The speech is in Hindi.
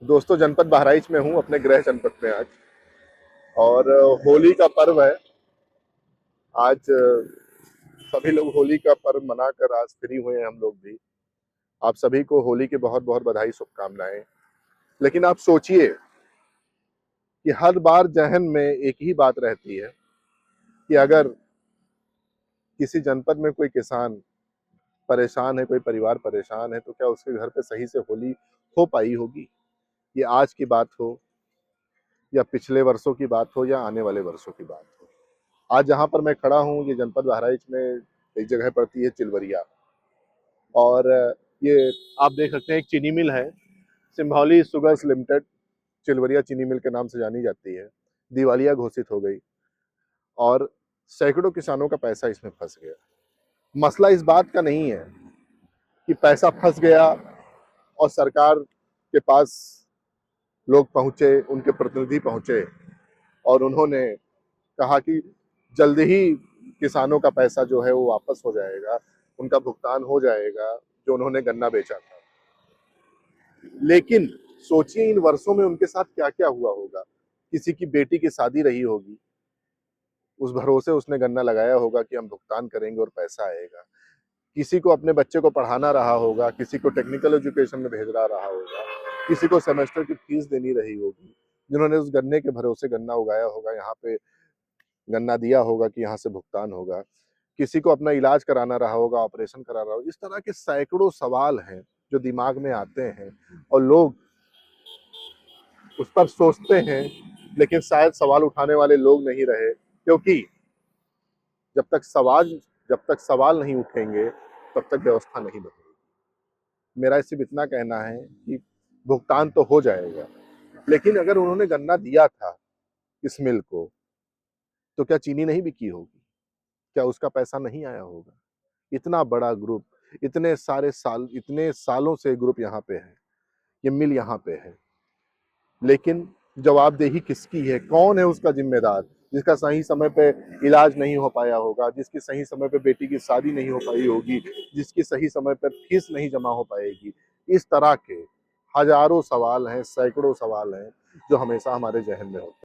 दोस्तों, जनपद बहराइच में हूँ, अपने गृह जनपद में आज। और होली का पर्व है आज। सभी लोग होली का पर्व मनाकर आज फ्री हुए हैं, हम लोग भी। आप सभी को होली की बहुत बहुत बधाई, शुभकामनाएं। लेकिन आप सोचिए कि हर बार जहन में एक ही बात रहती है कि अगर किसी जनपद में कोई किसान परेशान है, कोई परिवार परेशान है, तो क्या उसके घर पे सही से होली हो पाई होगी? ये आज की बात हो, या पिछले वर्षों की बात हो, या आने वाले वर्षों की बात हो। आज जहाँ पर मैं खड़ा हूँ, ये जनपद बहराइच में एक जगह पड़ती है चिलवरिया। और ये आप देख सकते हैं, एक चीनी मिल है, सिंभौली शुगर्स लिमिटेड, चिलवरिया चीनी मिल के नाम से जानी जाती है। दिवालिया घोषित हो गई और सैकड़ों किसानों का पैसा इसमें फंस गया। मसला इस बात का नहीं है कि पैसा फंस गया और सरकार के पास लोग पहुंचे, उनके प्रतिनिधि पहुंचे और उन्होंने कहा कि जल्दी ही किसानों का पैसा जो है वो वापस हो जाएगा, उनका भुगतान हो जाएगा जो उन्होंने गन्ना बेचा था। लेकिन सोचिए इन वर्षों में उनके साथ क्या क्या हुआ होगा। किसी की बेटी की शादी रही होगी, उस भरोसे उसने गन्ना लगाया होगा कि हम भुगतान करेंगे और पैसा आएगा। किसी को अपने बच्चे को पढ़ाना रहा होगा, किसी को टेक्निकल एजुकेशन में भेजना रहा होगा, किसी को सेमेस्टर की फीस देनी रही होगी, जिन्होंने उस गन्ने के भरोसे गन्ना उगाया होगा, यहाँ पे गन्ना दिया होगा कि यहाँ से भुगतान होगा। किसी को अपना इलाज कराना रहा होगा, ऑपरेशन करा रहा होगा। इस तरह के सैकड़ों सवाल हैं जो दिमाग में आते हैं और लोग उस पर सोचते हैं, लेकिन शायद सवाल उठाने वाले लोग नहीं रहे, क्योंकि जब तक सवाल जब तक सवाल नहीं उठेंगे तब तक व्यवस्था नहीं बनेगी। मेरा सिर्फ इतना कहना है कि भुगतान तो हो जाएगा, लेकिन अगर उन्होंने गन्ना दिया था इस मिल को, तो क्या चीनी नहीं बिकी होगी? क्या उसका पैसा नहीं आया होगा? इतना बड़ा ग्रुप, इतने सालों से ग्रुप यहाँ पे है, ये मिल यहाँ पे है, लेकिन जवाबदेही किसकी है? कौन है उसका जिम्मेदार? जिसका सही समय पे इलाज नहीं हो पाया होगा, जिसकी सही समय पे बेटी की शादी नहीं हो पाई होगी, जिसकी सही समय पर फीस नहीं जमा हो पाएगी। इस तरह के हजारों सवाल हैं, सैकड़ों सवाल हैं जो हमेशा हमारे जहन में होते हैं।